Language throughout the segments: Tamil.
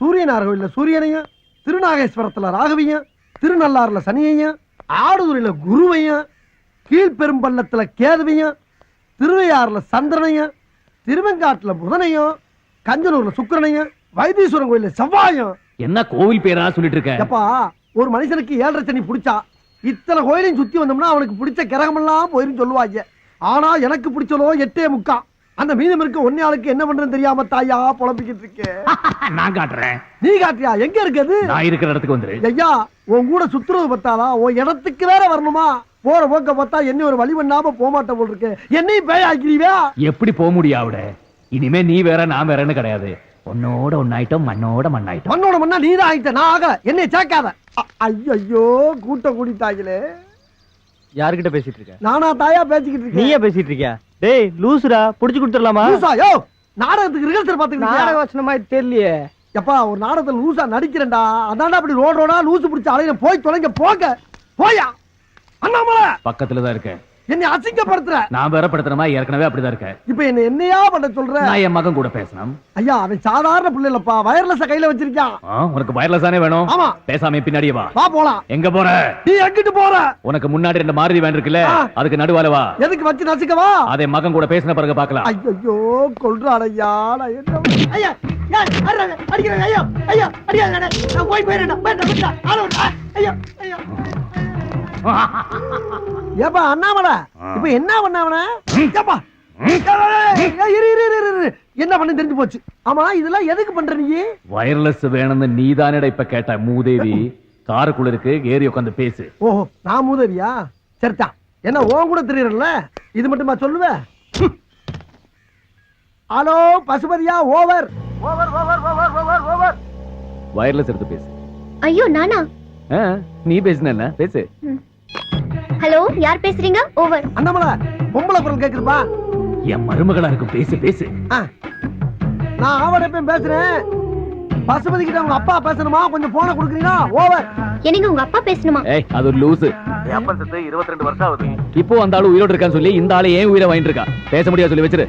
சூரியனார் கோயில்ல சூரியனையும், திருநாகேஸ்வரத்துல ராகவியும், திருநள்ளாறுல சனியையும், ஆடுதுறையில குருவையும், கீழ்பெரும்பள்ளத்துல கேதுவையும், திருவையாறுல சந்திரனையும், திருவெங்காட்டுல புதனையும், கஞ்சனூர்ல சுக்கிரனையும், வைத்தீஸ்வரன் கோயில்ல செவ்வாயும். என்ன கோவில் பேரா சொல்லிட்டு இருக்க? எப்பா, ஒரு மனுஷனுக்கு 7.5 சனி பிடிச்சா இத்தனை கோயிலையும் சுத்தி வந்தோம்னா அவனுக்கு பிடிச்ச கிரகமெல்லாம் போயிரும் சொல்லுவாங்க. ஆனா எனக்கு பிடிச்சதோ 8.75. அந்த மீதம் இருக்க ஒன்னே ஆளுக்கு என்ன பண்றேன்னு தெரியாம தாயா புலம்பிக்கிட்டு இருக்கேன். நான் காட்டுறேன். நீ காட்டியா? எங்க இருக்குது? நான் இருக்கிற இடத்துக்கு வந்துரு. ஐயா, உன் கூட சுத்துறது பத்தாதா? உன் இடத்துக்கு வேற வரணுமா? போற போக்க பார்த்தா என்ன ஒரு வழி பண்ணாம போமாட்ட போல் இருக்கு. என்னையும் பேய் ஆக்கிறீவா? எப்படி போக முடியும் அவட? இனிமே நீ வேற நான் வேறன்னு கிடையாது. உன்னோட ஒன்னாயிட்டோம், மண்ணோட மண்ணாயிட்டோம். மண்ணோட மண்ணா நீ தான் ஆயிட்ட, நான் ஆகல. என்னை சேர்க்காத. ஐயோ, கூட்டம் கூடிட்டாங்களே. யார்கிட்ட பேசிட்டு இருக்க? நானா தாயா பேசிக்கிட்டு இருக்கேன். நீயே பேசிட்டு இருக்கியா? டேய் லூசுடா, புடிச்சு கொடுத்துடலாமா? லூசா? யோ, நாடகத்துக்கு ரிஹர்சல் பாத்துக்கிட்டு நாடக வசனமா தெரியலையே. எப்பா, ஒரு நாடகத்துல லூசா நடிக்கிறேன்டா. அதான்டா அப்படி ரோடா லூசு பிடிச்ச அலையில போய் தொலைங்க. போங்க போயா. அண்ணாமலை பக்கத்துலதான் இருக்க. என்னை அசிங்கப்படுத்துற. நான் வேற படுத்துறமா? ஏற்கனவே அப்படிதான் இருக்க. இப்ப என்னையா பண்ண சொல்ற? நான் என் மகன் கூட பேசணும். ஐயா, அவன் சாதாரண பிள்ளை இல்லப்பா. வயர்லெஸ் கையில வச்சிருக்கான். உனக்கு வயர்லெஸ் தானே வேணும்? ஆமா. பேசாம பின்னாடியே வா. வா போலாம். எங்க போற? நீ எங்கிட்டு போற? உனக்கு முன்னாடி 2 மாருதி வேன் இருக்குல்ல, அதுக்கு நடுவால வா. எதுக்கு வச்சு நசுக்கவா? அதை மகன் கூட பேசின பிறகு பாக்கலாம். ஐயோ, கொல்றாடையா. ஐயா, அடிக்கிறேன். ஐயா ஐயா அடிக்காத. நான் போய் போயிடுறேன். ஐயா ஐயா. ஏப்பா அண்ணாமலை, இப்ப என்ன பண்ணாவன? என்ன பண்ண தெரிஞ்சு போச்சு. ஆமா, இதெல்லாம் எதுக்கு பண்ற நீ? வயர்லெஸ் வேணும்னு நீதானடா இப்ப கேட்ட. மூதேவி காருக்குள்ள இருக்கு, ஏறி உட்காந்து பேசு. ஓஹோ, நான் மூதேவியா? சரிதா. என்ன உன் கூட தெரியறல? இது மட்டுமா சொல்லுவ? ஹலோ பசுபதியா, over over over over over over. Wireless எடுத்து பேசு. ஐயோ நானா? நீ பேசுன பேசு. ஹலோ, யார் பேசுறீங்க? ஓவர். அண்ணாமலை, பொம்பளை குரல் கேக்குதுப்பா. என் மருமகளா இருக்கும், பேசு பேசு. நான் அவட பேசுறேன். பசுபதி கிட்ட உங்க அப்பா பேசணுமா? கொஞ்சம் போன கொடுக்குறீங்களா? ஓவர். என்னங்க உங்க அப்பா பேசணுமா? அது ஒரு லூசு. அப்பா செத்து 22 வருஷம் ஆகுது. இப்போ அந்த ஆளு உயிரோடு இருக்கான்னு சொல்லி இந்த ஆளு ஏன் உயிரை வாங்கிட்டு இருக்கா? பேச முடியாது சொல்லி வச்சிரு.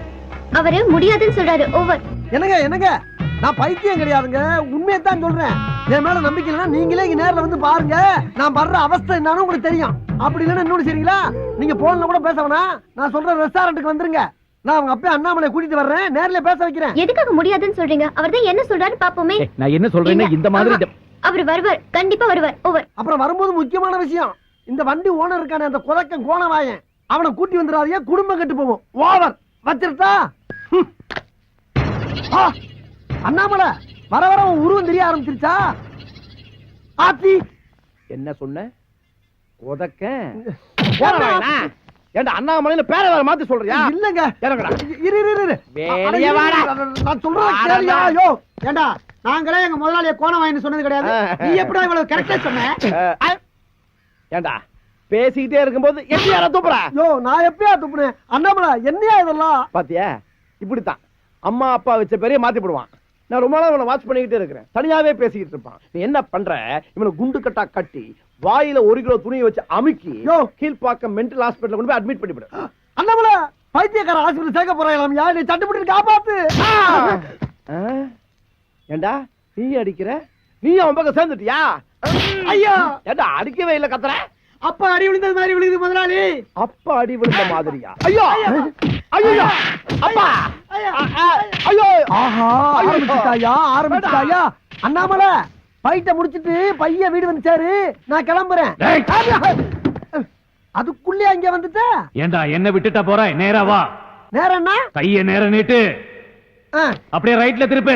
அவரு முடியாதுன்னு சொல்றாரு. ஓவர். என்னங்க நான் பைத்தியம் கிடையாதுங்க, உண்மையத்தான் சொல்றேன். என் மேல நம்பிக்கை இல்லைன்னா நீங்களே இங்க நேர்ல வந்து பாருங்க. நான் படுற அவஸ்தை என்னன்னு உங்களுக்கு தெரியும். அப்படி இல்லைன்னா இன்னொன்னு சரிங்களா, நீங்க போன்ல கூட பேச வேணாம். நான் சொல்ற ரெஸ்டாரண்ட்டுக்கு வந்துருங்க. நான் அவங்க அப்பா அண்ணாமலை கூட்டிட்டு வர்றேன், நேர்ல பேச வைக்கிறேன். எதுக்காக முடியாதுன்னு சொல்றீங்க? அவர்தான் என்ன சொல்றாரு பாப்போமே. நான் என்ன சொல்றேன்னு இந்த மாதிரி அவர் வருவார், கண்டிப்பா வருவார். ஓவர். அப்புறம் வரும்போது முக்கியமான விஷயம், இந்த வண்டி ஓனர் இருக்கானே அந்த குலக்கம் கோணவாயன், அவனை கூட்டி வந்துடாதீங்க, குடும்பம் கெட்டு போவோம். ஓவர். வச்சிருத்தா? அண்ணாமலை, வர வர உன் உருவம் தெரிய ஆரம்பிச்சிருச்சா? ஆத்தி என்ன சொன்ன? உதக்க ஏண்டா அண்ணாமலையில பேரை வேற மாத்தி சொல்றியா? இல்லங்க, இறங்கடா. இரு வெளிய வாடா. நான் சொல்றேன் கேளியா. யோ ஏண்டா, நாங்களே எங்க முதலாளிய கோணவாயின்னு சொன்னது கிடையாது. நீ எப்படா இவ்வளவு கரெக்டா சொன்ன? ஏண்டா பேசிக்கிட்டே இருக்கும்போது எப்படி யாரா துப்புற? யோ, நான் எப்பயா துப்புனேன்? அண்ணாமலை, என்னையா இதெல்லாம்? பாத்தியா, இப்படித்தான் அம்மா அப்பா வச்ச பேரைய மாத்தி போடுவான். நான் ரொம்ப நாள் வாட்ச் பண்ணிக்கிட்டே இருக்கிறேன். தனியாவே பேசிக்கிட்டு இருப்பான். நீ என்ன பண்ற? இவனை குண்டு கட்டா கட்டி வாயில 1 கிலோ துணியை வச்சு அமுக்கி கீழ்பாக்கம் மென்டல் ஹாஸ்பிடல்ல கொண்டு போய் அட்மிட் பண்ணிவிடு. அண்ணாமலை, பைத்தியக்கார ஹாஸ்பிடல் சேர்க்க போறாங்களாம். யார் நீ தட்டுப்பட்டு காப்பாத்து. ஏண்டா நீ அடிக்கிற? நீ அவன் பக்கம் சேர்ந்துட்டியா? ஐயா, ஏண்டா அடிக்கவே இல்ல கத்துற? அப்பா அடி விழுந்தது மாதிரி விழுகுது முதலாளி. அப்பா அடி விழுந்த மாதிரியா? ஐயோ ஐயோ அப்பா ஐயோ. ஆஹா, ஆரம்பிச்சுட்டாயா? அண்ணாமலை, பைட்ட முடிச்சிட்டு பைய வீடு வந்துச்சாரு. நான் கிளம்புறேன். அதுக்குள்ளே அங்க வந்துட்ட. ஏண்டா என்ன விட்டுட்டா போற? நேரா வா. நேரம் என்ன? கைய நேர நீட்டு. அப்படியே ரைட்ல திருப்பு.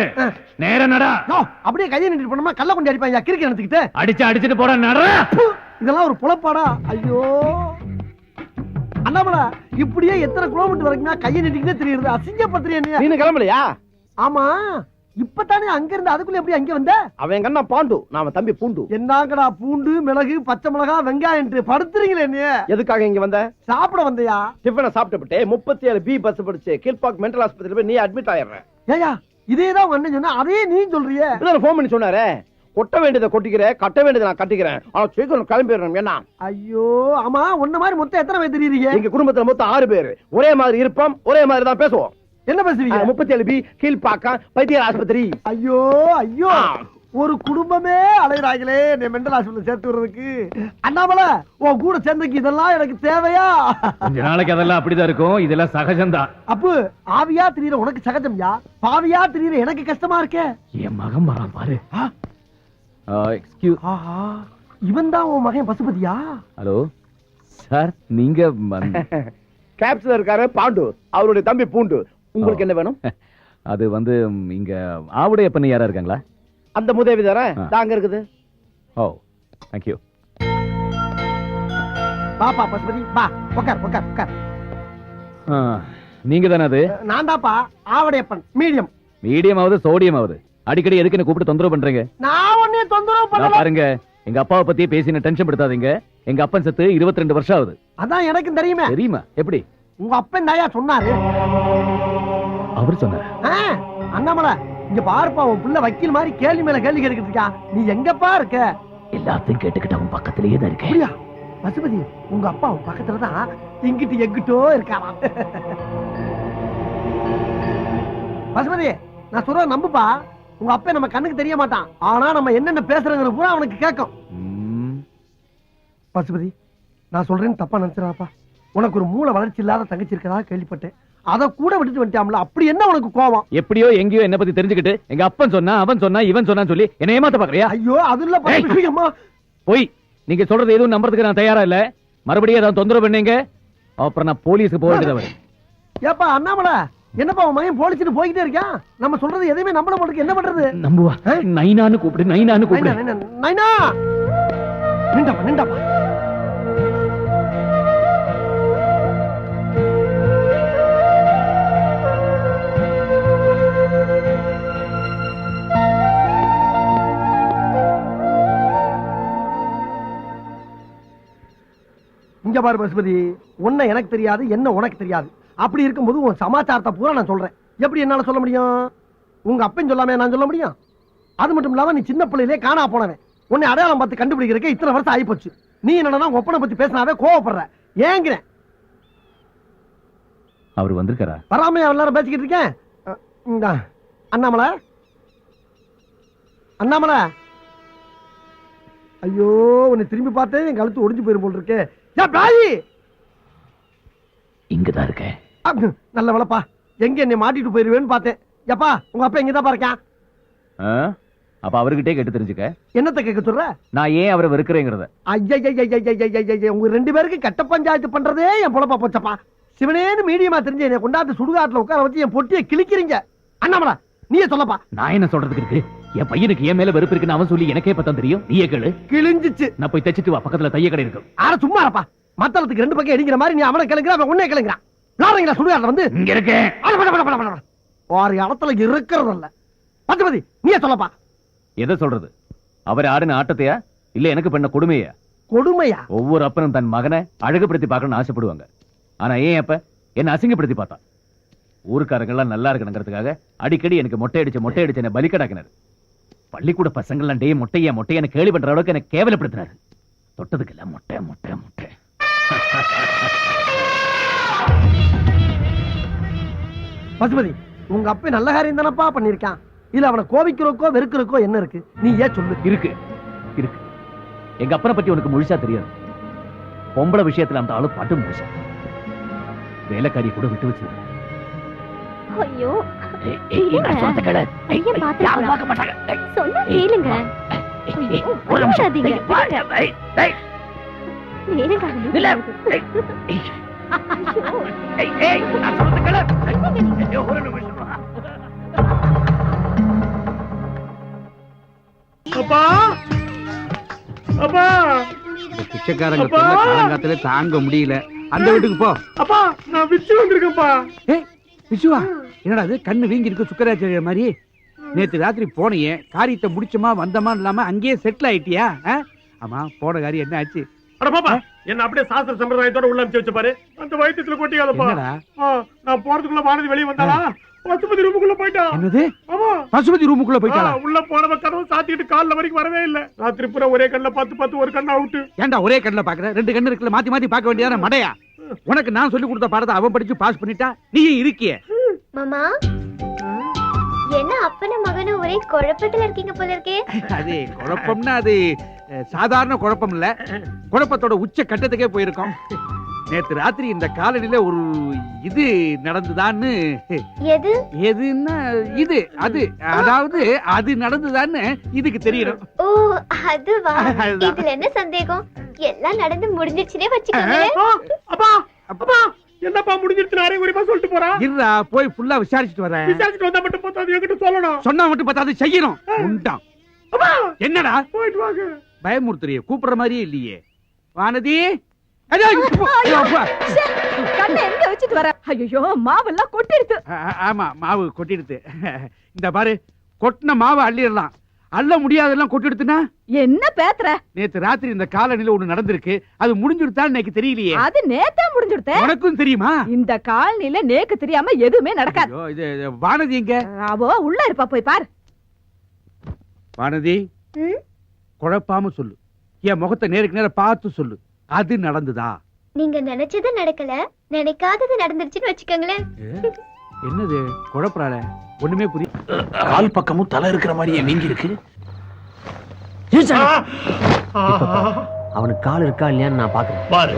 நேர நடா. அப்படியே கையை நீட்டு போனோமா கல்ல கொண்டு அடிப்பாங்க. கிறுக்கி எடுத்துக்கிட்டு அடிச்சுட்டு போற நட. இதெல்லாம் ஒரு புலப்பாடா? ஐயோ அண்ணாமலை, இப்படியே எத்தனை கிலோமீட்டர் வரைக்கும் கையை நீட்டிக்கிட்டே தெரியுது. அசிங்கப்படுத்துறியா? நீ கிளம்பலையா? ஆமா, இப்பதானே அங்க இருந்து. அதுக்குள்ள எப்படி அங்க வந்த? அவன் கண்ணா பாண்டு, நாம தம்பி பூண்டு. என்னங்கடா பூண்டு, மிளகு, பச்சை மிளகா, வெங்காயம் படுத்துறீங்களே? நீ எதுக்காக இங்க வந்த? சாப்பிட வந்தியா? டிஃபனை சாப்பிட்டு 37 பி பஸ் பிடிச்சு கீழ்பாக் மென்டல் ஹாஸ்பிடல் போய் நீ அட்மிட் ஆயிடுற. ஏயா, இதேதான் அண்ணன் சொன்னா, அதே நீ சொல்றியே. போன் பண்ணி சொன்னாரே, கொட்ட வேண்டியதை கொட்டிக்கிற, கட்ட வேண்டியதை நான் கட்டிக்கிறேன். ஆனா சீக்கிரம் கிளம்பிடுறோம். என்ன? ஐயோ, ஆமா, உன்ன மாதிரி மொத்தம் எத்தனை பேர் தெரியுறீங்க? எங்க குடும்பத்துல மொத்தம் 6 பேர். ஒரே மாதிரி இருப்போம், ஒரே மாதிரி தான் பேசுவோம். என்ன பேசுவீங்க? 37B கீழ்பாக்கம் வைத்தியர் ஆஸ்பத்திரி. ஐயோ ஐயோ, ஒரு குடும்பமே அலைகிறாங்களே என்னை மெண்டல் ஹாஸ்பிட்டல் சேர்த்து விடுறதுக்கு. அண்ணாமலை, உன் கூட சேர்ந்துக்கு இதெல்லாம் எனக்கு தேவையா? கொஞ்ச நாளைக்கு அதெல்லாம் அப்படிதான் இருக்கும், இதெல்லாம் சகஜம்தான். அப்பு, ஆவியா திரியற உனக்கு சகஜம்யா, பாவியா திரியற எனக்கு கஷ்டமா இருக்கே. என் மகன் வரான் பாரு. எக்ஸ்கியூஸ். ஆஹா, இவன் தான் உன் மகன் பசுபதியா? ஹலோ சார், நீங்க கேப்ஸ்ல இருக்காரு பாண்டு, அவருடைய தம்பி பூண்டு. உங்களுக்கு என்ன வேணும்? அது வந்து இங்க ஆவுடைய பண்ணி யாரா இருக்காங்களா? அந்த முதவி தானே தாங்க இருக்குது. ஓ, தேங்க் யூ. பாப்பா பசுபதி, பா உட்கார் உட்கார் உட்கார். நீங்க தானே அது? நான் தாப்பா ஆவடையப்பன், மீடியம். மீடியம் ஆகுது சோடியம் ஆகுது, அடிக்கடி எதுக்கு என்ன கூப்பிட்டு தொந்தரவு பண்றீங்க? நான் ஒன்னே தொந்தரவு பண்ணல. பாருங்க, எங்க அப்பாவை பத்தி பேசி டென்ஷன் படுத்தாதீங்க. எங்க அப்பன் செத்து 22 வருஷம் ஆகுது. அதான் எனக்கும் தெரியுமே. தெரியுமா? எப்படி? உங்க அப்பன் தாயா சொன்னாரு. அவர் சொன்னாரு. அண்ணாமலை, இங்க பாருப்பா, உன் புள்ள வக்கீல் மாதிரி கேள்வி மேல கேள்வி கேட்டுக்கிட்டு இருக்கா. நீ எங்கப்பா இருக்க? எல்லாத்தையும் கேட்டுக்கிட்டு அவன் பக்கத்திலேயே தான் இருக்கேன். அப்படியா? பசுபதி, உங்க அப்பா உன் பக்கத்துல தான் இங்கிட்டு எங்கிட்டோ இருக்காராம். பசுபதி, நான் சொல்ற நம்புப்பா. உங்க அப்பா நம்ம கண்ணுக்கு தெரிய மாட்டான், ஆனா நம்ம என்னென்ன பேசுறங்கிற பூரா அவனுக்கு கேட்கும். பசுபதி, நான் சொல்றேன்னு தப்பா நினைச்சிடாப்பா. உனக்கு ஒரு மூளை வளர்ச்சி இல்லாத தங்கச்சி இருக்கதா கேள்விப்பட்டேன். அத கூட விட்டுட்டு வந்துட்டாம்ல, அப்படி என்ன உனக்கு கோவம்? எப்படியோ எங்கேயோ என்ன பத்தி தெரிஞ்சுக்கிட்டு எங்க அப்பன் சொன்னா, அவன் சொன்னா, இவன் சொன்னான்னு சொல்லி என்ன ஏமாத்த பாக்குறியா? ஐயோ, அது இல்ல அம்மா. போய் நீங்க சொல்றது எதுவும் நம்புறதுக்கு நான் தயாரா இல்ல. மறுபடியும் ஏதாவது தொந்தரவு பண்ணீங்க, அப்புறம் நான் போலீஸ்க்கு போக வேண்டியதா. ஏப்பா அண்ணாமலை, என்னப்பா உன் மகன் போலீஸ்னு போய்கிட்டே இருக்கான். நம்ம சொல்றது எதையுமே நம்பல மாட்டேங்க, என்ன பண்றது? நம்புவா? நைனான்னு கூப்பிடு, நைனான்னு கூப்பிடு. நைனா, நிண்டாப்பா நிண்டாப்பா. இங்க பாரு பசுபதி, உன்னை எனக்கு தெரியாது, என்ன உனக்கு தெரியாது. அப்படி இருக்கும்போது உன் சமாச்சாரத்தை பூரா நான் சொல்றேன். எப்படி என்னால சொல்ல முடியும்? உங்க அப்பன் சொல்லாம நான் சொல்ல முடியும்? அது மட்டும் இல்லாம நீ சின்ன பிள்ளையிலே காணா போனவன். உன்னை அடையாளம் பார்த்து கண்டுபிடிக்கிறதுக்கு இத்தனை வருஷம் ஆகி போச்சு. நீ என்னன்னா ஒப்பனை பத்தி பேசினாவே கோவப்படுற. ஏங்கிறேன். அவர் வந்திருக்காரா? வராம எல்லாரும் பேசிக்கிட்டு இருக்கேன். அண்ணாமலை, அண்ணாமலை, ஐயோ, உன்னை திரும்பி பார்த்தே என் கழுத்து ஒடிஞ்சு போயிரும் போல் இருக்கே. இங்கதான் இருக்கேன். நல்ல வளப்பா, எங்க என்னை மாட்டிட்டு போயிருவேன்னு பார்த்தேன். எப்பா, உங்க அப்பா எங்கதான் பாருக்கான்? அப்ப அவர்கிட்டே கேட்டு தெரிஞ்சுக்க. என்னத்தை கேட்க சொல்ற? நான் ஏன் அவரை வெறுக்கிறேங்கிறத. ஐயா, உங்க 2 பேருக்கு கட்ட பஞ்சாயத்து பண்றதே என் பொழப்பா போச்சப்பா. சிவனேன்னு மீடியமா தெரிஞ்ச என்னை கொண்டாந்து சுடுகாட்டுல உட்கார வச்சு என் பொட்டியை கிழிக்கிறீங்க. அண்ணாமலை, நீயே சொல்லப்பா. நான் என்ன சொல்றதுக்கு இருக்கு? என் பையனுக்கு என் மேல வெறுப்பு இருக்குன்னு அவன் சொல்லி எனக்கே பத்தம் தெரியும். நீயே கேளு. கிழிஞ்சிச்சு. நான் போய் தச்சிட்டு வா, பக்கத்துல தைய கடை இருக்கு. ஆனா சும்மா இருப்பா. மத்தளத்துக்கு 2 பக்கம் அடிக்கிற மாதிரி நீ அவனை கிளங்குற, அவன் உன்னை கிளங்குறான். விளாடுறீங்களா சுடுகாட்டுல வந்து? இங்க இருக்கேன். ஒரு இடத்துல இருக்கிறது இல்ல. பசுபதி, நீயே சொல்லப்பா. எதை சொல்றது? அவர் ஆடின ஆட்டத்தையா, இல்ல எனக்கு பண்ண கொடுமையா? கொடுமையா? ஒவ்வொரு அப்பனும் தன் மகனை அழகுபடுத்தி பார்க்கணும்னு ஆசைப்படுவாங்க. ஆனா ஏன் அப்ப என்ன அசிங்கப்படுத்தி பார்த்தா? ஊருக்காரங்க எல்லாம் நல்லா இருக்கணுங்கிறதுக்காக அடிக்கடி எனக்கு மொட்டை அடிச்சு என்ன பலிக்கடாக்கினாரு. பள்ளிக்கூட பசங்கள்லாம் டே மொட்டையான கேள்வி பண்ற அளவுக்கு எனக்கு கேவலப்படுத்தினாரு. தொட்டதுக்கு எல்லாம் மொட்டை மொட்டை மொட்டை. பசுபதி, உங்க அப்பா நல்ல காரியம் தானப்பா பண்ணிருக்கான். இல்ல அவனை கோபிக்கிறோக்கோ வெறுக்கிறோக்கோ என்ன இருக்கு? நீ ஏன் சொல்லு. இருக்கு இருக்கு. எங்க அப்பனை பத்தி உனக்கு முழுசா தெரியாது. பொம்பளை விஷயத்துல அந்த ஆளு பாட்டு முழுசா. வேலைக்காரி கூட விட்டு வச்சு. ஐயோ, சொந்த கடை பார்க்க மாட்டாங்க. சொன்னா கேளுங்க. அப்பா, அப்பா, பிச்சைக்காரங்க காலங்காத்துல தாங்க முடியல. அந்த வீட்டுக்கு போ. அப்பா, நான் விச்சு வந்திருக்கேன்ப்பா. விசுவா, என்னடா அது கண்ணு வீங்கி இருக்கு சுக்கராச்சாரிய மாதிரி? நேத்து ராத்திரி போனியே, காரியத்தை முடிச்சமா வந்தமா இல்லாம அங்கேயே செட்டில் ஆயிட்டியா? ஆமா, போன காரியம் என்ன ஆச்சு? அட பாப்பா, என்ன அப்படியே சாஸ்திர சம்பிரதாயத்தோட உள்ள அனுப்பிச்சு வச்ச பாரு. அந்த வயித்துல கொட்டியாதப்பா. நான் போறதுக்குள்ள வானதி வெளியே வந்தாளா, பசுபதி ரூமுக்குள்ள போயிட்டா. என்னது? ஆமா, பசுபதி ரூமுக்குள்ள போயிட்டாளா? உள்ள போனவ கதவு சாத்திட்டு கால்ல வரைக்கும் வரவே இல்ல. ராத்திரி பூரா ஒரே கண்ணுல பார்த்து ஒரு கண்ணு அவுட்டு. ஏன்டா ஒரே கண்ணுல பாக்குற? 2 கண்ணு இருக்குல்ல, மாத்தி மாத்தி பார்க்க வேண்டியதான மடையா? உனக்கு நான் சொல்லி கொடுத்த பாடத்தை அவன் படிச்சு பாஸ் பண்ணிட்டா, நீ இருக்கிய. மாமா என்ன அப்பனும் மகனும் ஒரே குழப்பத்துல இருக்கீங்க போல இருக்கே. அது குழப்பம்னா அது சாதாரண குழப்பம் இல்ல, குழப்பத்தோட உச்ச கட்டத்துக்கே போயிருக்கோம். நேத்து ராத்திரி இந்த காலனில ஒரு இது நடந்துதான்னு. எது? எதுன்னா இது அது, அதாவது அது நடந்துதான்னு இதுக்கு தெரியணும். ஓ அதுவா? அதுதான். இதுல என்ன சந்தேகம், எல்லாம் நடந்து முடிஞ்சிருச்சுனே வச்சுக்கோங்க. அப்பா அப்பா என்னப்பா முடிஞ்சிருச்சு அரை குறைமா சொல்லிட்டு போறா. இருடா, போய் ஃபுல்லா விசாரிச்சுட்டு வரேன். விசாரிச்சுட்டு வந்தா மட்டும் போதாது, என்கிட்ட சொல்லணும். சொன்னா மட்டும் பத்தாது, செய்யணும். உண்டாம். அப்பா என்னடா போயிட்டு வாங்க. பயமுறுத்துறிய, கூப்பிடுற மாதிரியே இல்லையே. வானதி, அடே, அப்பா. கண்ணை எங்க வச்சிட்டு வர? ஐயோ மாவெல்லாம் கொட்டிடுது. ஆமா, மாவு கொட்டிடுது. இந்த பாரு, கொட்டின மாவு அள்ளிடலாம், அள்ள முடியாதெல்லாம் கொட்டிடுத்துனா. என்ன பேத்துற? நேத்து ராத்திரி இந்த காலனில ஒண்ணு நடந்திருக்கு, அது முடிஞ்சுடுதான் எனக்கு தெரியலையே. அது நேத்தா முடிஞ்சுடுதே. உனக்கும் தெரியுமா? இந்த காலனில நேக்கு தெரியாம எதுவுமே நடக்காது. ஐயோ, இது வானதி எங்க? அவோ உள்ள இருப்பா, போய் பார். வானதி, ம்? குழப்பாம சொல்லு, என் முகத்தை நேருக்கு நேர பார்த்து சொல்லு, அது நடந்துதா? நீங்க நினைச்சது நடக்கல, நினைக்காதது நடந்துருச்சுன்னு வச்சுக்கோங்களேன். என்னது குழப்பறாள? ஒண்ணுமே புரிய. கால் பக்கமும் தலை இருக்கிற மாதிரியே வீங்கி இருக்கு. அவனுக்கு கால் இருக்கா இல்லையான்னு நான் பாக்குறேன். பாரு,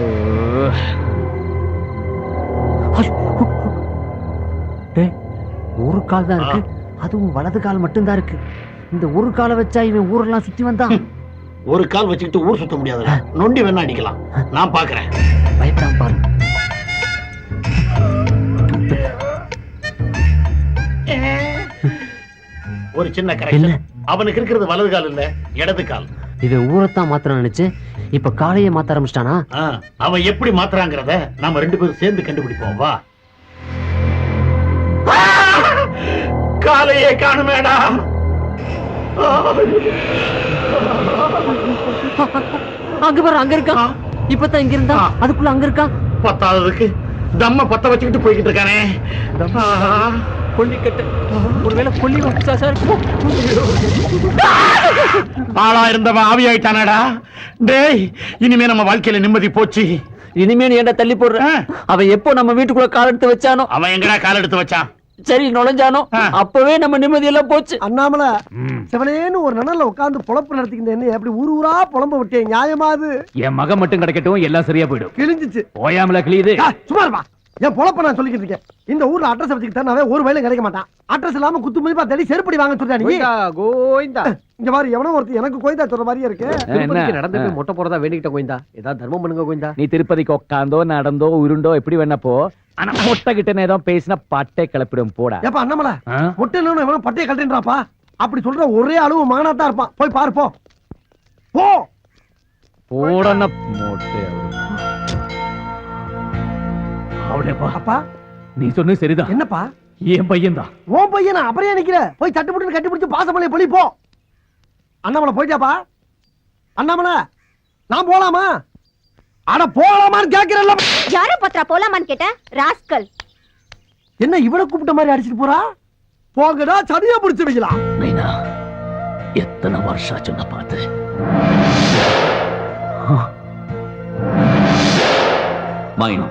ஒரு கால் தான் இருக்கு, அதுவும் வலது கால் மட்டும்தான் இருக்கு. இந்த ஒரு காலை வச்சா இவன் ஊரெல்லாம் சுத்தி வந்தான். ஒரு கால் வச்சுக்கிட்டு ஊர் சுத்த முடியாதுல, நொண்டி வேணா அடிக்கலாம். நான் பாக்குறேன். பயப்படாம பாரு. ஒரு சின்ன கரெக்ஷன், அவனுக்கு இருக்கிறது வலது கால் இல்ல, இடது கால். இவன் ஊரைத்தான் மாத்திர நினைச்சு இப்ப காலையே மாத்த ஆரம்பிச்சிட்டானா? அவன் எப்படி மாத்துறாங்கிறத நாம ரெண்டு பேரும் சேர்ந்து கண்டுபிடிப்போம். வா. காலையே காணுமேடா. அங்க பாரு, அங்க இருக்கா. இப்பதான் இங்க இருந்தா, அதுக்குள்ள அங்க இருக்கா. பத்தாவதுக்கு தம்ம பத்த வச்சுக்கிட்டு போய்கிட்டு இருக்கானே. கொல்லிக்கட்டு, ஒருவேளை கொல்லி சார். ஆளா இருந்தவன் ஆவி ஆயிட்டானடா. டேய், இனிமே நம்ம வாழ்க்கையில நிம்மதி போச்சு. இனிமே நீ ஏன்டா தள்ளி போடுற? அவன் எப்போ நம்ம வீட்டுக்குள்ள கால் எடுத்து வச்சானோ, அவன் எங்கடா கால் எடுத்து வச்சான்? சரி நுழைஞ்சானோ, அப்பவே நம்ம நிம்மதி எல்லாம் போச்சு. அண்ணாமல, சிவனேன்னு ஒரு நனல்ல உட்கார்ந்து பொழப்பு நடத்திக்கிட்டு என்ன எப்படி ஊர் ஊரா புலம்ப விட்டேன்? நியாயமா அது? என் மகன் மட்டும் கிடைக்கட்டும், எல்லாம் சரியா போயிடும். கிழிஞ்சிச்சு. ஓயாமல கிளியுது. சும்மா இருப்பா. என் பொழப்ப நான் சொல்லிக்கிட்டு இருக்கேன். இந்த ஊர்ல அட்ரஸ் வச்சுக்கிட்டா ஒரு வயலும் கிடைக்க மாட்டான். அட்ரஸ் இல்லாம குத்து மதிப்பா தேடி செருப்படி வாங்க சொல்றா நீ. கோயிந்தா இங்க பாரு, எவனோ ஒருத்தர் எனக்கு கோயிந்தா சொல்ற மாதிரியே இருக்கு. என்ன? நடந்து போய் மொட்டை போறதா வேண்டிக்கிட்ட கோயிந்தா, ஏதாவது தர்மம் பண்ணுங்க கோயிந்தா. நீ திருப்பதிக்கு உட்காந்தோ நடந்தோ உருண்டோ எப்படி வேணா போ, ஆனா மொட்டை கிட்ட ஏதோ பேசினா பட்டை கிளப்பிடும் போடா. ஏப்பா அண்ணாமல, மொட்டை இல்லைன்னு எவனோ பட்டையை கழட்டுறாப்பா. அப்படி சொல்ற ஒரே அளவு மகனாத்தான் இருப்பான். போய் பாரு, போ போ. போடன மொட்டை அவளேப்பா. அப்பா, நீ சொன்னது சரிதான். என்னப்பா? என் பையன் தான். உன் பையனா? அப்புறம் ஏன் நிக்கிற? போய் தட்டு போட்டு கட்டி பிடிச்சு பாசமலையை பொழி போ. அண்ணாமலை போயிட்டாப்பா. அண்ணாமலை, நான் போலாமா? அட போலாமான்னு கேக்குறல்ல. யார பத்திரா போலாமான்னு கேட்ட ராஸ்கல். என்ன இவளை கூப்பிட்ட மாதிரி அடிச்சிட்டு போறா? போங்கடா, சதியா பிடிச்சு வைக்கலாம். மைனா, எத்தனை வருஷம் சொன்ன பார்த்து.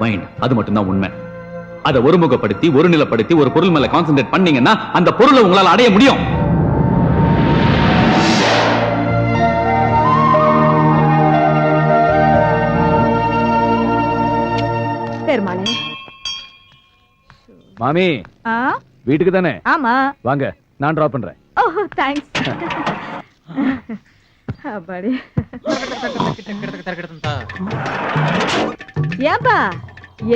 மைண்ட் அது மட்டும் தான் உண்மை. அதை ஒருமுகப்படுத்தி ஒரு நிலைப்படுத்தி ஒரு பொருள் மேல கான்சென்ட்ரேட் பண்ணீங்கன்னா அந்த பொருளை உங்களால் அடைய முடியும். பெருமாளே. மாமி, வீட்டுக்கு தானே? ஆமா வாங்க, நான் டிராப் பண்றேன். ஓஹோ தேங்க்ஸ். அப்பாடி. ஏப்பா,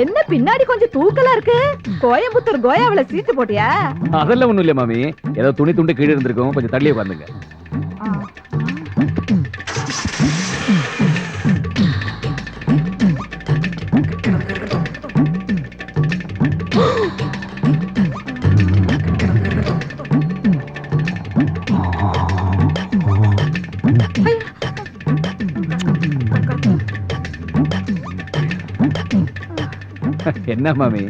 என்ன பின்னாடி கொஞ்சம் தூக்கலா இருக்கு? கோயம்புத்தூர் கோயாவில சீட்டு போட்டியா? அதெல்லாம் ஒண்ணும் இல்ல மாமி, ஏதோ துணி துண்டு கீழே இருந்திருக்கும், கொஞ்சம் தள்ளி உட்காந்துங்க. என்ன மாமி?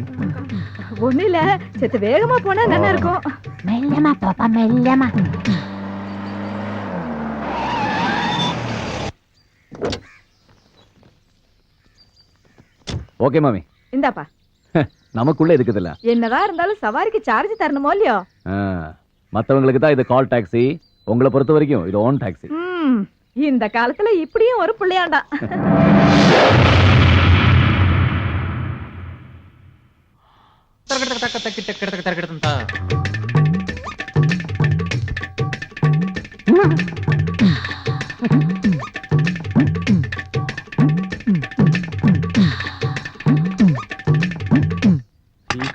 ஒண்ணு இல்ல, செத்து வேகமா போனா நல்லா இருக்கும். மெல்லமா பாப்பா, மெல்லமா. ஓகே மாமி. இந்தாப்பா. நமக்குள்ள இருக்குதுல்ல. என்னதான் இருந்தாலும் சவாரிக்கு சார்ஜ் தரணுமோ இல்லையோ? மத்தவங்களுக்கு தான் இது கால் டாக்ஸி, உங்களை பொறுத்த வரைக்கும் இது ஓன் டாக்ஸி. இந்த காலத்துல இப்படியும் ஒரு பிள்ளையாண்டா.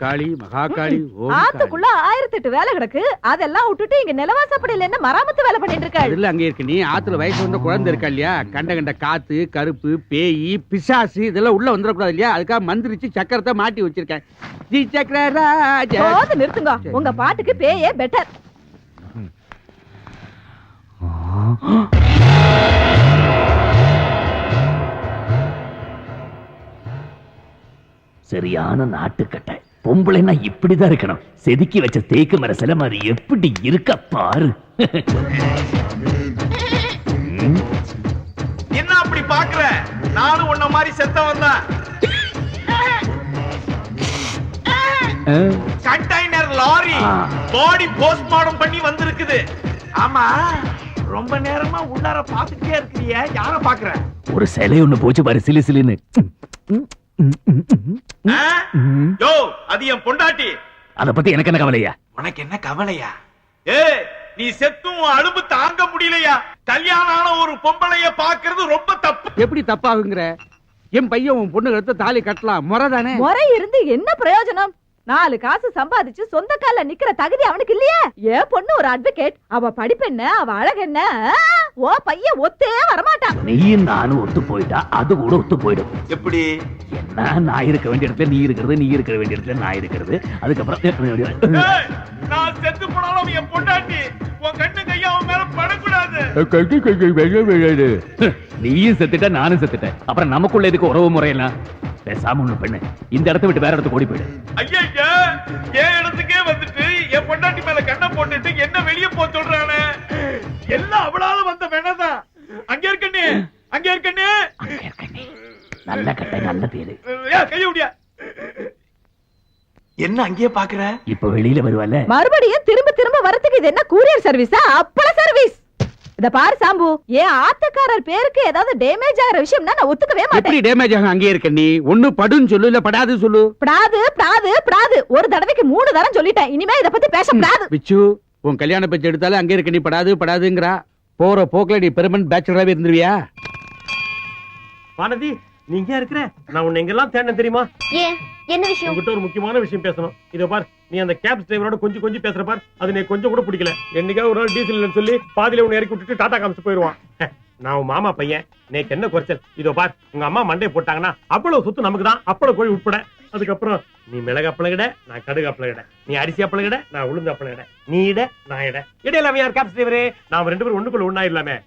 காளி மகாகாளி ஆத்துக்குள்ள 1008 வேலை கிடக்கு. அதெல்லாம் விட்டுட்டு இங்க நிலவாசப்படியில என்ன மராமத்து வேலை பண்ணிட்டு இருக்காள்? இல்ல அங்க இருக்கு. நீ ஆத்துல வயசு வந்த குழந்தை இருக்கா இல்லையா, கண்ட கண்ட காத்து கருப்பு பேய் பிசாசு இதெல்லாம் உள்ள வந்துடக்கூடாது இல்லையா, அதுக்காக மந்திரிச்சு சக்கரத்தை மாட்டி வச்சிருக்கேன். ஜி சக்கரராஜ போது நிறுத்துங்க. உங்க பாட்டுக்கு பேயே பெட்டர். சரியான நாட்டுக்கட்டை. பொம்பளைன்னா இப்படிதான் இருக்கணும். செதுக்கி வச்ச தேக்கு மர சில மாதிரி எப்படி இருக்க பாரு. என்ன அப்படி பாக்குற? நானும் உன்ன மாதிரி செத்தவன் தான். கண்டெய்னர் லாரி பாடி போஸ்ட்மார்டம் பண்ணி வந்திருக்குது. ஆமா, ரொம்ப நேரமா உள்ளார பாத்துட்டே இருக்கிறிய, யார பாக்குற? ஒரு சிலை ஒண்ணு போச்சு பாரு, சிலு சிலுன்னு. யோ, அது என் பொண்டாட்டி. அத பத்தி எனக்கு என்ன கவலையா? உனக்கு என்ன கவலையா? நீ செத்தும் அலும்பு தாங்க முடியலையா? கல்யாணம் ஆன ஒரு பொம்பளைய பாக்குறது ரொம்ப தப்பு. எப்படி தப்பாகுங்கிற? என் பையன் உன் பொண்ணு எடுத்து தாலி கட்டலாம், முறைதானே? முறை இருந்து என்ன பிரயோஜனம்? 4 காசு சம்பாதிச்சு சொந்த கால நிக்கிற தகுதி அவனுக்கு இல்லையே. ஏன் பொண்ணு ஒரு அட்வொகேட், அவ படிப்பென்ன, அவ அழகென்ன? ஓ பையன் ஒத்தே வரமாட்டான். நீயும் நானும் ஒத்து போயிட்டா அது கூட ஒத்து போயிடும். எப்படி? என்ன, நான் இருக்க வேண்டிய இடத்துல நீ இருக்கிறது, நீ இருக்க வேண்டிய இடத்துல நான் இருக்கிறது. அதுக்கப்புறம் நான் செத்து போனாலும் என் பொண்டாட்டி, உன் கண்ணு கையா அவன் மேல படக்கூடாது. நீயும் செத்துட்ட, நானும் செத்துட்டேன். அப்புறம் நமக்குள்ள எதுக்கு உறவு முறையெல்லாம்? பேசாம ஒண்ணு பெண்ணு, இந்த இடத்த விட்டு வேற இடத்துக்கு ஓடி போயிடு. ஐயா, என் இடத்துக்கே வந்துட்டு என் பொண்டாட்டி மேல கண்ணை போட்டுட்டு என்ன வெளியே போ சொல்றானே. எல்லாம் அவளால வந்த வேணாதான். அங்க இருக்கண்ணே, அங்க இருக்கண்ணே, அங்க இருக்கண்ணே. நல்ல கட்டை, நல்ல பேரு. கைய விடியா. என்ன அங்கேயே பாக்குற? இப்ப வெளியில வருவால. மறுபடியும் திரும்ப திரும்ப வரதுக்கு இது என்ன கூரியர் சர்வீஸா, அப்பள சர்வீஸ்? இத பாரு சாம்பு, ஏன் ஆத்தக்காரர் பேருக்கு ஏதாவது டேமேஜ் ஆகிற விஷயம்னா நான் ஒத்துக்கவே மாட்டேன். எப்படி டேமேஜ் ஆகும்? அங்கே இருக்க நீ ஒண்ணு படுன்னு சொல்லு, இல்ல படாது சொல்லு. படாது படாது படாது. ஒரு தடவைக்கு 3 தரம் சொல்லிட்டேன். இனிமே இத பத்தி பேச கூடாது. பிச்சு, உன் கல்யாண பேச்சு எடுத்தாலும் அங்கே இருக்க நீ படாது படாதுங்கறா. போற போக்குல நீ பெர்மனன்ட் பேச்சுலராவே இருந்துருவியா? வானதி, நீ இங்க இருக்கிற? நான் உன்னை எங்கெல்லாம் தேடினேன் தெரியுமா? ஏன், என்ன விஷயம்? உங்ககிட்ட ஒரு முக்கியமான விஷயம் பேசணும். இதோ பார், நீ அந்த கேப் டிரைவரோட கொஞ்சம் பேசுற பார், அது நீ கொஞ்சம் கூட பிடிக்கல. என்னைக்காவது ஒரு நாள் டீசல் இல்லைன்னு சொல்லி பாதியில உன்னை இறக்கி விட்டுட்டு டாடா காமிச்சு போயிடுவான். நான் உன் மாமா பையன், நேக்கு என்ன குறைச்சல்? இதோ பார், உங்க அம்மா மண்டையை போட்டாங்கன்னா அவ்வளவு சொத்து நமக்கு தான், அப்பளம் கோழி உட்பட. அதுக்கப்புறம் நீ மிளகா பழகிட, நான் கடுகு பழகிட. நீ அரிசி பழகிட, நான் உளுந்து பழகிட. நீ இட, நான் இட. இடையில யார் கேப் டிரைவரே? நாம 2 பேரும் ஒண்ணுக்குள்ள ஒண்ணா இல்லாமே.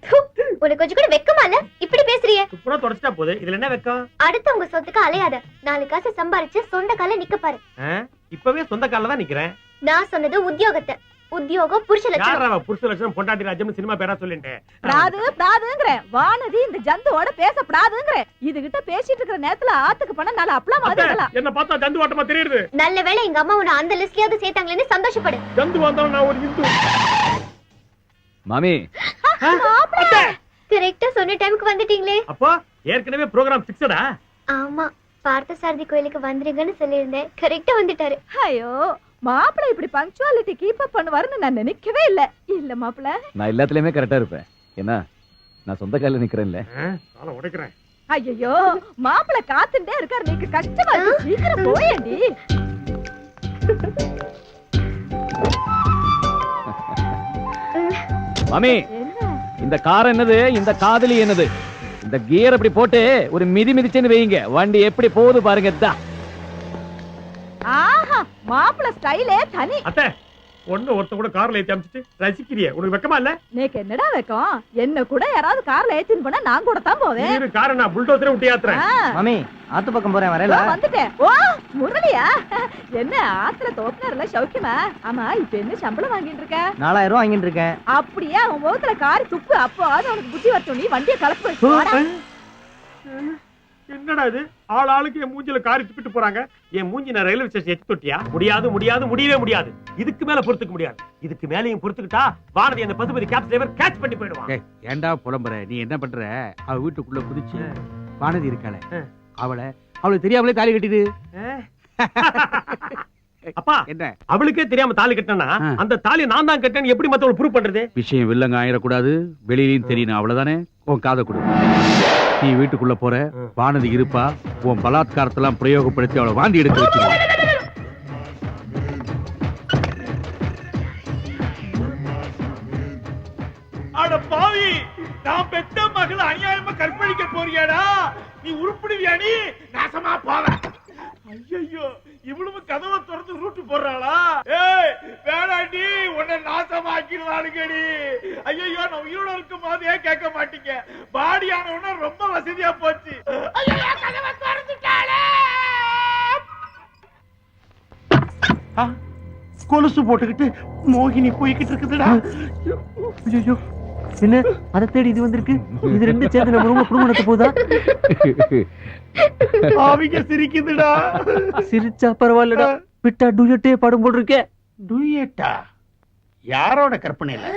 உனக்கு கொஞ்சம் கூட வெக்கமா இல்ல? இப்படி பேசுறியே. சுப்புறா தொடச்சிட்டா போகுது, இதுல என்ன வெக்கம்? அடுத்தவங்க சொத்துக்கு அலையாத. 4 காசு சம்பாரிச்சு சொந்த கால நிக்க பாரு. இப்பவே சொந்த கால்ல தான் நிக்கிறேன். நான் சொன்னது உத்தியோகத்தை. உத்தியோகம் புருஷ லட்சணம். யாரா புருஷ லட்சணம்? பொண்டாட்டி ராஜ்யம் சினிமா பேரா சொல்லிட்டேன். பிராது பிராதுங்கற வானதி இந்த ஜந்துவோட பேச பிராதுங்கற. இதுகிட்ட பேசிட்டு இருக்கிற நேரத்துல ஆத்துக்கு பண்ண நாள அப்பளம் வாங்கலாம். என்ன பார்த்தா ஜந்து வாட்டமா தெரியுது. நல்ல வேளை எங்க அம்மா உன்னை அந்த லிஸ்ட்லயாவது சேர்த்தாங்களேன்னு சந்தோஷப்படு. ஜந்து வந்தவன் நான் ஒரு இந்து. மாமி, கரெக்ட்டா சொன்ன டைம்க்கு வந்துட்டீங்களே. அப்போ ஏற்கனவே ப்ரோகிராம் ஃபிக்ஸடா? ஆமா, பார்த்தசாரதி கோயிலுக்கு வந்துருங்கன்னு சொல்லியிருந்தேன். கரெக்ட்டா வந்துட்டாரு. ஐயோ, மாப்பிள இப்படி பங்க்சுவாலிட்டி கீப் அப் பண்ணுவாருன்னு நான் நினைக்கவே இல்ல. இல்ல மாப்பிள, நான் எல்லாத்துலயுமே கரெக்டா இருப்பேன். என்ன, நான் சொந்த காலில் நிக்கிறேன்ல. நாளை உடைக்கிறேன். ஐயோ, மாப்பிள காத்துட்டே இருக்காரு. நீக்கு கஷ்டமா இருக்கு. சீக்கிரம் போயேண்டி. மாமி, இந்த கார் என்னது, இந்த காதலி என்னது? இந்த கியர் அப்படி போட்டு ஒரு மிதி மிதிச்சுன்னு வைங்க, வண்டி எப்படி போகுது பாருங்க. ஆஹா, மாப்பிள ஸ்டைலே தனி. அத்தை, ஒண்ணு ஒருத்த கூட கார்ல ஏத்தி அமிச்சிட்டு ரசிக்கிறியே, உனக்கு வெக்கமா இல்ல? நேக்கு என்னடா வெக்கம்? என்ன கூட யாராவது கார்ல ஏத்தின்னு போனா நான் கூட தான் போவேன். நீ காரை நான் புல்டோசரே விட்டு ஏத்துறேன். மாமி, ஆத்து பக்கம் போறேன், வரல. வந்துட்டேன். ஓ முரளியா, என்ன ஆத்துல தோப்புனார்ல சௌக்கியமா? ஆமா, இப்ப என்ன சம்பளம் வாங்கிட்டு இருக்க? 4000 ரூபாய் வாங்கிட்டு இருக்கேன். அப்படியே அவன் முகத்துல காரி துப்பு. அப்போ அது உனக்கு புத்தி வரட்டும். நீ வண்டியை கலப்பு. என்னடா இது ஆளுக்கு என் மூஞ்சில காரி துப்பிட்டு போறாங்க. என் மூஞ்சி நான் ரயில்வே ஸ்டேஷன் எத்தி தொட்டியா? முடியவே முடியாது. இதுக்கு மேல பொறுத்துக்க முடியாது. இதுக்கு மேலயும் பொறுத்துக்கிட்டா வானதி அந்த பசுபதி கேப் டிரைவர் கேட்ச் பண்ணி போயிடுவான். ஏய், ஏன்டா புலம்புற? நீ என்ன பண்ற? அவ வீட்டுக்குள்ள குதிச்சு வானதி இருக்காளே, அவளுக்கு தெரியாமலே தாலி கட்டிடு. அப்பா என்ன அவளுக்கே தெரியாம தாலி கட்டினா அந்த தாலி நான் தான் கட்டேன்னு எப்படி மத்தவங்க ப்ரூவ் பண்றது? விஷயம் வில்லங்க ஆயிடக்கூடாது, வெளியிலயும் தெரியணும், அவ்வளவுதானே. உன் காதை கொடு. நீ வீட்டுக்குள்ள போற, வானதி இருப்பா, உன் பலாத்காரத்தெல்லாம் பிரயோகப்படுத்தி அவளை வாந்தி எடுக்க வச்சிருவான். அட பாவி, நான் பெத்த மகள் அநியாயமா கற்பழிக்க போறியாடா? நீ உருப்பிடுவியா? நீ நாசமா போவ. ஐயோ, இவ்வளவு கதவை திறந்து ரூட்டு போடுறாளா? ஏய் வேணாண்டி, உன்னை நாசமாக்கிடுவானுங்கடி. ஐயோ, நான் உயிரோட இருக்கும் போதே கேட்க மாட்டீங்க. பாடி ஆனவன ரொம்ப வசதியா போச்சு. ஐயோ, கதவை திறந்துட்டாளே. கொலுசு போட்டுக்கிட்டு மோகினி போய்கிட்டு இருக்குதுடா. ஐயோ, என்ன அதை தேடி இது வந்திருக்கு? இது ரெண்டு சேர்ந்து நம்ம ரொம்ப குடும்பத்தை போதா? ஆவிங்க சிரிக்குதுடா. சிரிச்சா பரவாயில்லடா, விட்டா டூயட்டே பாடும் போல் இருக்கே. டூயட்டா? யாரோட கற்பனையில?